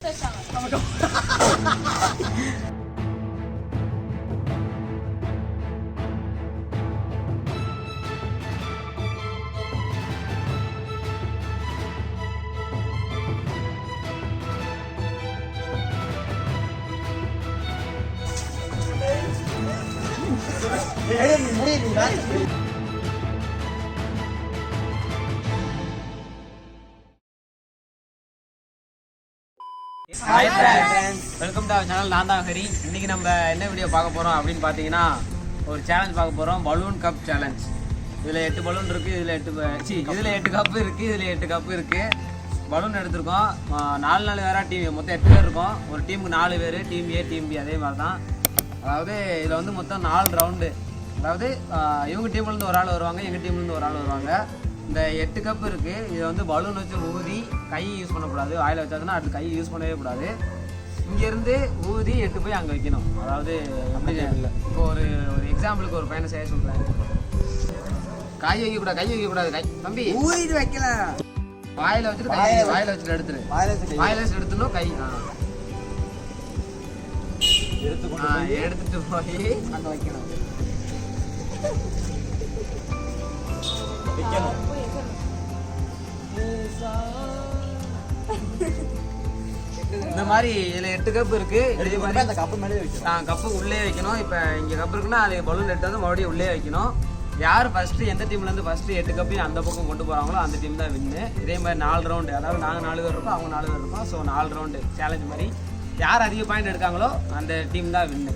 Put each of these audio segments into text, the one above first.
Hi friends, welcome to our channel. நான் தான் ஹரி. இன்னைக்கு நம்ம என்ன வீடியோ பார்க்க போறோம் அப்படின்னு பார்த்தீங்கன்னா ஒரு சேலஞ்ச் பார்க்க போறோம். Balloon cup challenge. இதுல 8 பலூன் இருக்கு, இதுல 8 கப் இருக்கு, இதுல 8 கப் இருக்கு. பலூன் எடுத்திருக்கோம். 4 வேற டீம், மொத்தம் 8 பேர் இருக்கோம். ஒரு டீமுக்கு 4 பேர், டீம் ஏ டீம் பி அதே மாதிரி தான். அதாவது இதுல வந்து மொத்தம் 4 ரவுண்டு. அதாவது இவங்க டீம்ல இருந்து ஒரு ஆள் வருவாங்க, எங்க டீம்ல இருந்து ஒரு ஆள் வருவாங்க. இந்த 8 கப் இருக்கு. இதை வந்து பலூன் வச்சு ஊதி கை யூஸ் பண்ணக்கூடாது. வாயில் வச்சாச்சுன்னா அது கை யூஸ் பண்ணவே கூடாது. இங்கேருந்து ஊதி 8 போய் அங்கே வைக்கணும். அதாவது அப்படி இல்லை. இப்போ ஒரு எக்ஸாம்பிளுக்கு ஒரு பையனை செய்ய சொல்கிறேன். கை வைக்கக்கூடாது கை தம்பி ஊதிட்டு வைக்கலாம். வாயில் வச்சுட்டு வாயில் வச்சுட்டு எடுத்துரு. வாயில் வச்சு எடுத்துணும் கை எடுத்துட்டு போய் அங்கே வைக்கணும். இந்த மாதிரி இதுல 8 கப் இருக்கு. அந்த கப்பு மேலே வைக்கணும். கப்பு உள்ளே வைக்கணும். இப்போ இங்க கப் இருக்குன்னா அது பலூன் எடுத்து வந்து மறுபடியும் உள்ளே வைக்கணும். யார் ஃபர்ஸ்ட் எந்த டீம்ல இருந்து ஃபர்ஸ்ட் 8 கப்பையும் அந்த பக்கம் கொண்டு போறாங்களோ அந்த டீம் தான் வின்னு. இதே மாதிரி 4 ரவுண்டு. அதாவது நாங்கள் 4 பேர் இருக்கோம், அவங்க 4 பேர் இருக்கோம். ஸோ 4 ரவுண்டு சேலஞ்ச் மாதிரி யார் அதிக பாயிண்ட் எடுக்காங்களோ அந்த டீம் தான் வின்னு.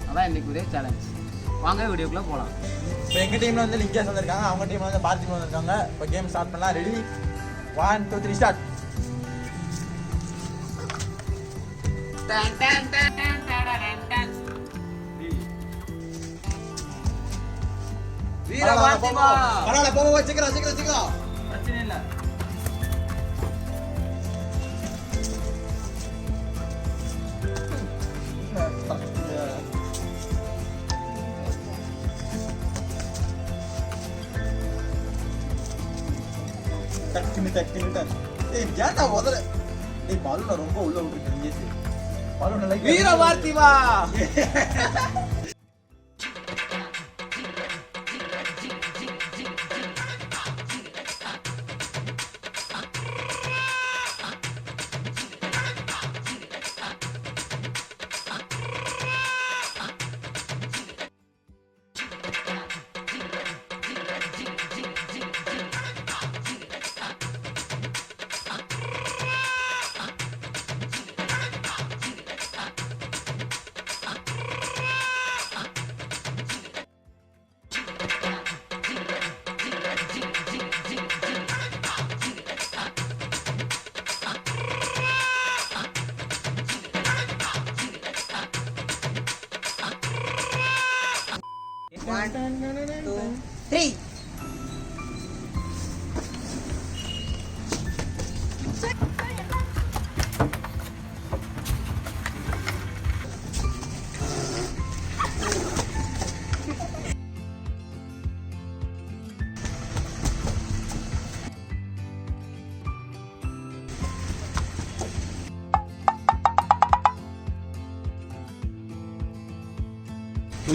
அதான் இன்னைக்கு ஒரே சேலஞ்ச். வாங்க வீடியோக்குள்ள போகலாம். இப்போ எங்கள் டீமில் வந்து லிங்கேஸ் வந்திருக்காங்க, அவங்க டீமில் வந்து பார்த்திபன் வந்திருக்காங்க. இப்போ கேம் ஸ்டார்ட் பண்ணலாம். Ready 1 2 3 start. பரவாயில்ல போக சீக்கிரம் பிரச்சனை இல்லை. ஏன்டா முதல்ல நீ பலூனை ரொம்ப உள்ள விட்டுருக்க. பலூன் வீர பார்த்திபா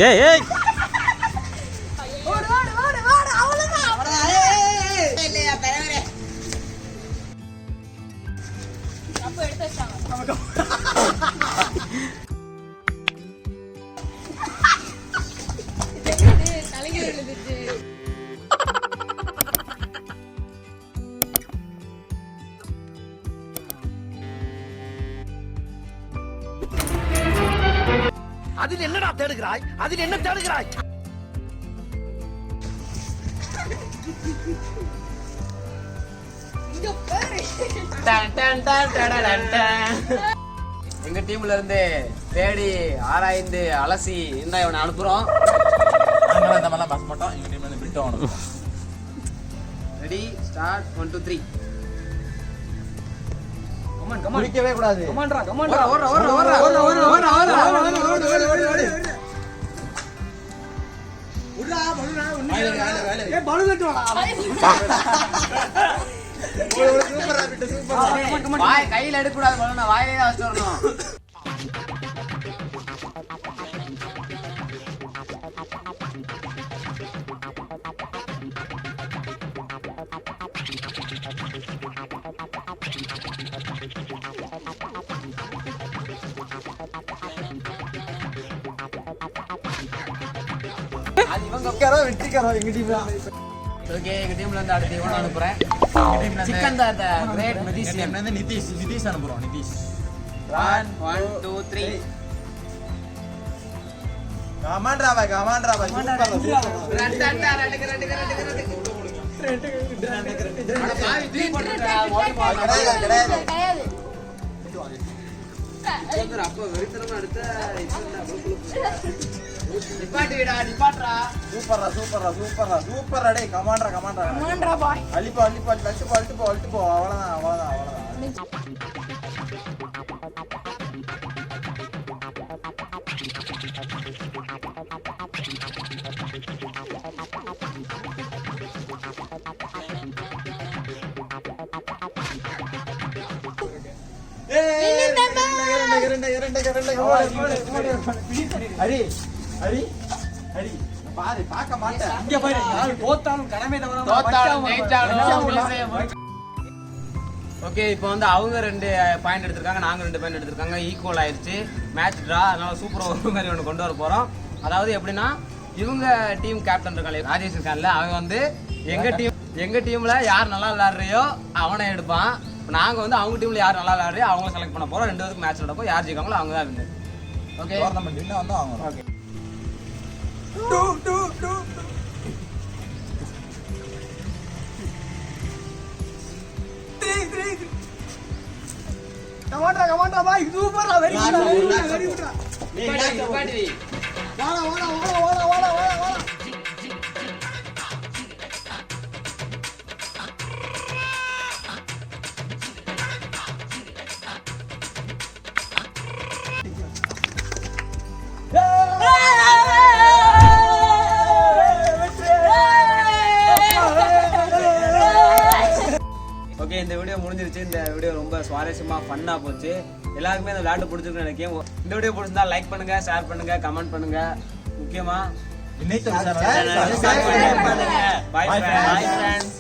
ஏய் ஏய் ஓடு அவ்வளவுதான். இல்லையா தலைவரே அப்ப எடுத்து வச்சாங்க. தலைக்கு விழுந்துச்சு. அதில் என்னடா தேடுகிறாய்? அதில் என்ன தேடுகிறாய்? எங்க டீம்ல இருந்து தேடி ஆராய்ந்து அலசி இந்த இவனை அனுப்புறோம். இந்த மாதிரிலாம் பேச மாட்டோம். எங்க டீம்ல இருந்து பிரிட்டு ஆகணும். Ready start 1 2 3. கமான் குடிக்கவே கூடாது. கமான்டா ஓடுறா. Balloon super rabbit super. வாய் கையில எடுக்க கூடாது பலூனை, வாயிலே தான் வச்சு வரணும். அது இவங்க வெற்றிக்காரன் எங்க டீம். ஓகே, எங்க டீம்ல இருந்து அடுத்து இவனை அனுப்புறேன். சிக்கன் தான் கிரேட் மெஜிஷியன். நிதிஷ் அனுப்புறோம். நிதிஷ் 1 1 2 3. கமாண்டரா பாய் சூப்பர் ரெண்டு அட பாவி தூக்கி போட்டுடா ஓடி போடா. கிடையாது. அப்ப வெறித்தனமா எடுத்த நிப்பாட்டுறா. சூப்பர் டேய் கமாண்டரா கமாண்டரா பாய். அள்ளிப்போ அவ்வளவுதான். ஹரி பாரு பார்க்க மாட்டேன். இங்க பாரு, நான் தோத்தாலும் கடமை தவறாம ஓகே, இப்போ வந்து அவங்க 2 பாயிண்ட் எடுத்திருக்காங்க, நாங்க 2 பாயிண்ட் எடுத்திருக்காங்க. ஈக்குவல் ஆயிருச்சு, மேட்ச் டிரா. அதனால சூப்பரா ஒரு மாதிரி ஒன்று கொண்டு வர போறோம். அதாவது எப்படின்னா, இவங்க டீம் கேப்டன் இருக்காங்க ராஜேஷ் இருக்கான்ல, அவன் வந்து எங்க டீம்ல யார் நல்லா விளையாடுறியோ அவனை எடுப்பான். நாங்க வந்து அவங்க டீம்ல யார் நல்லா விளையாடுறியோ அவங்க செலக்ட் பண்ண போறோம். 2 பேருக்கு மேட்ச் நடக்கும், யார் ஜெயிக்காங்களோ அவங்க தான் வின்னர். ஓகே, டோர்னமெண்ட் வின்னர் வந்து அவங்க. ஓகே. கமாண்டரா பாய் சூப்பரா வெரி குட். நிப்பாட்டி. வாடா. ஓகே, இந்த வீடியோ முடிஞ்சிருச்சு. இந்த வீடியோ ரொம்ப சுவாரஸ்யமா ஃபன்னா போச்சு. எல்லாருக்குமே இந்த விளையாட்டு பிடிச்சிருக்குன்னு நினைக்கிறேன். இந்த வீடியோ பிடிச்சிருந்தா லைக் பண்ணுங்க, ஷேர் பண்ணுங்க, கமெண்ட் பண்ணுங்க. முக்கியமா இன்னைக்கு சப்ஸ்கிரைப் பண்ணுங்க. Bye friends.